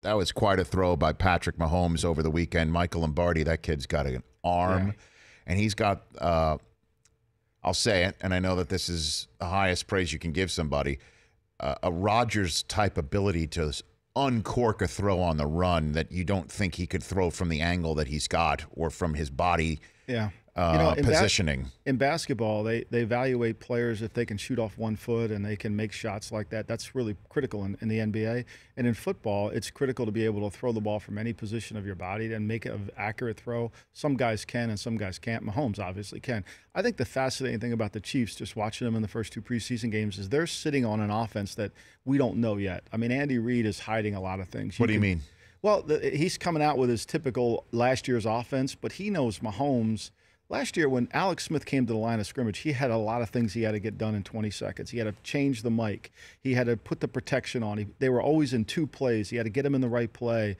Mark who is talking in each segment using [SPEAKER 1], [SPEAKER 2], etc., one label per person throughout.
[SPEAKER 1] That was quite a throw by Patrick Mahomes over the weekend. Michael Lombardi, that kid's got an arm, and he's got, I'll say it, and I know that this is the highest praise you can give somebody, a Rodgers-type ability to uncork a throw on the run that you don't think he could throw from the angle that he's got or from his body positioning.
[SPEAKER 2] In basketball, they evaluate players if they can shoot off 1 foot and they can make shots like that. That's really critical in the NBA. And in football, it's critical to be able to throw the ball from any position of your body and make an accurate throw. Some guys can and some guys can't. Mahomes obviously can. I think the fascinating thing about the Chiefs, just watching them in the first 2 preseason games, is they're sitting on an offense that we don't know yet. I mean, Andy Reid is hiding a lot of things.
[SPEAKER 1] What do you mean?
[SPEAKER 2] Well, he's coming out with his typical last year's offense, but he knows Mahomes. Last year, when Alex Smith came to the line of scrimmage, he had a lot of things he had to get done in 20 seconds. He had to change the mic. He had to put the protection on. They were always in 2 plays. He had to get him in the right play,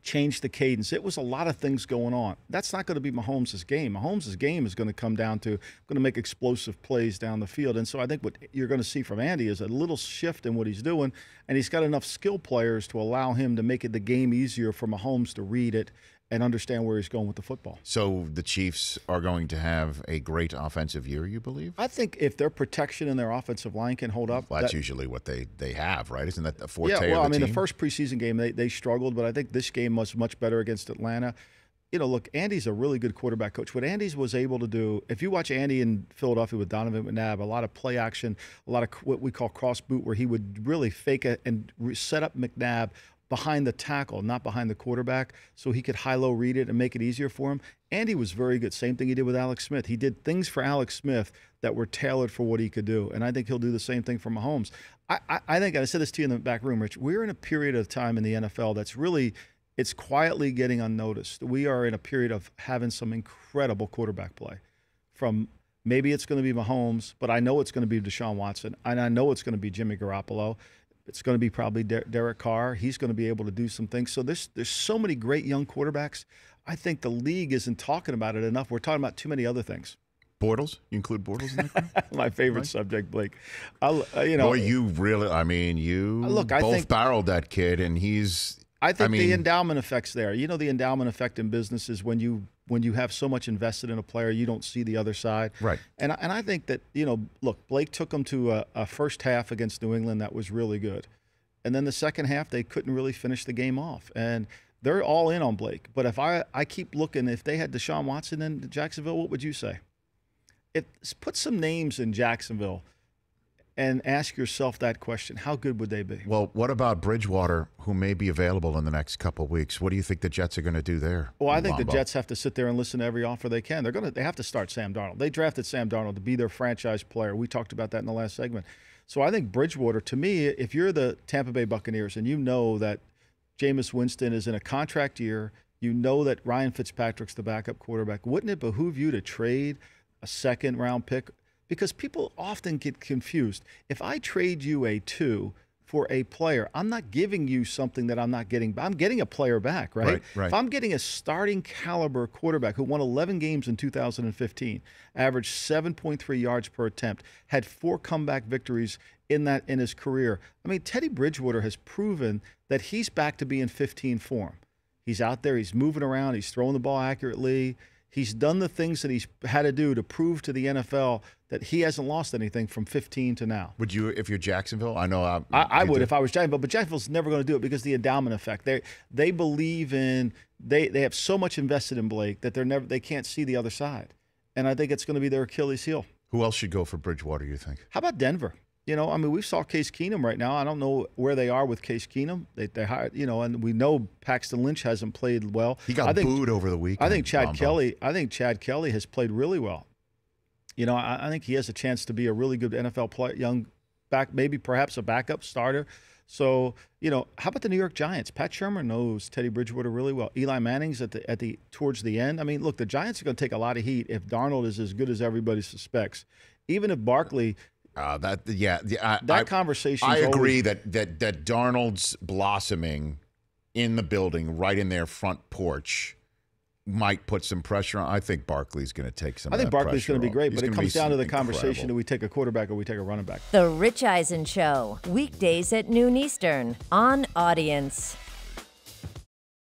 [SPEAKER 2] change the cadence. It was a lot of things going on. That's not going to be Mahomes' game. Mahomes' game is going to come down to going to make explosive plays down the field. And so I think what you're going to see from Andy is a little shift in what he's doing, and he's got enough skill players to allow him to make it the game easier for Mahomes to read it and understand where he's going with the football.
[SPEAKER 1] So the Chiefs are going to have a great offensive year, you believe?
[SPEAKER 2] I think if their protection and their offensive line can hold up.
[SPEAKER 1] Well, that's usually what they have, right? Isn't that the forte of the team?
[SPEAKER 2] Yeah, well, I mean, the first preseason game, they struggled, but I think this game was much better against Atlanta. You know, look, Andy's a really good quarterback coach. What Andy was able to do, if you watch Andy in Philadelphia with Donovan McNabb, a lot of play action, a lot of what we call cross boot, where he would really fake it and set up McNabb behind the tackle, not behind the quarterback, so he could high-low read it and make it easier for him. Andy was very good. Same thing he did with Alex Smith. He did things for Alex Smith that were tailored for what he could do, and I think he'll do the same thing for Mahomes. I think, I said this to you in the back room, Rich, we're in a period of time in the NFL that's really, it's quietly getting unnoticed. We are in a period of having some incredible quarterback play. From maybe it's going to be Mahomes, but I know it's going to be Deshaun Watson, and I know it's going to be Jimmy Garoppolo. It's going to be probably Derek Carr. He's going to be able to do some things. So there's so many great young quarterbacks. I think the league isn't talking about it enough. We're talking about too many other things.
[SPEAKER 1] Bortles? You include Bortles in that?
[SPEAKER 2] My favorite subject, Blake.
[SPEAKER 1] Boy, you really, I mean, you both barreled that kid, and he's...
[SPEAKER 2] I think the endowment effect's there. You know, the endowment effect in business is when you have so much invested in a player, you don't see the other side.
[SPEAKER 1] Right.
[SPEAKER 2] And I think that, you know, look, Blake took them to a first half against New England that was really good. And then the second half, they couldn't really finish the game off. And they're all in on Blake. But if I keep looking, if they had Deshaun Watson in Jacksonville, what would you say? Put some names in Jacksonville and ask yourself that question. How good would they be?
[SPEAKER 1] Well, what about Bridgewater, who may be available in the next couple of weeks? What do you think the Jets are going to do there?
[SPEAKER 2] Well, I think the Jets have to sit there and listen to every offer they can. They have to start Sam Darnold. They drafted Sam Darnold to be their franchise player. We talked about that in the last segment. So I think Bridgewater, to me, if you're the Tampa Bay Buccaneers and you know that Jameis Winston is in a contract year, you know that Ryan Fitzpatrick's the backup quarterback, wouldn't it behoove you to trade a second-round pick? Because people often get confused. If I trade you a 2 for a player, I'm not giving you something that I'm not getting. I'm getting a player back, right?
[SPEAKER 1] Right.
[SPEAKER 2] If I'm getting a starting caliber quarterback who won 11 games in 2015, averaged 7.3 yards per attempt, had 4 comeback victories in his career. I mean, Teddy Bridgewater has proven that he's back to being 15 form. He's out there, he's moving around, he's throwing the ball accurately. He's done the things that he's had to do to prove to the NFL that he hasn't lost anything from 15 to now.
[SPEAKER 1] Would you, if you're Jacksonville? I know
[SPEAKER 2] I would if I was Jacksonville, but Jacksonville's never going to do it because of the endowment effect. They believe in they have so much invested in Blake that they can't see the other side, and I think it's going to be their Achilles heel.
[SPEAKER 1] Who else should go for Bridgewater, you think?
[SPEAKER 2] How about Denver? You know, I mean, we saw Case Keenum right now. I don't know where they are with Case Keenum. They hired, you know, and we know Paxton Lynch hasn't played well.
[SPEAKER 1] He got booed over the weekend.
[SPEAKER 2] I think Chad Kelly has played really well. You know, I think he has a chance to be a really good NFL player, young back, maybe perhaps a backup starter. So, you know, how about the New York Giants? Pat Shurmur knows Teddy Bridgewater really well. Eli Manning's towards the end. I mean, look, the Giants are going to take a lot of heat if Darnold is as good as everybody suspects. Even if Barkley.
[SPEAKER 1] That
[SPEAKER 2] conversation.
[SPEAKER 1] I agree that Darnold's blossoming in the building, right in their front porch, might put some pressure on. I think Barkley's going to take some.
[SPEAKER 2] I think Barkley's
[SPEAKER 1] going to
[SPEAKER 2] be great, but it comes down to the
[SPEAKER 1] incredible
[SPEAKER 2] conversation: do we take a quarterback or we take a running back?
[SPEAKER 3] The Rich Eisen Show, weekdays at noon Eastern on Audience.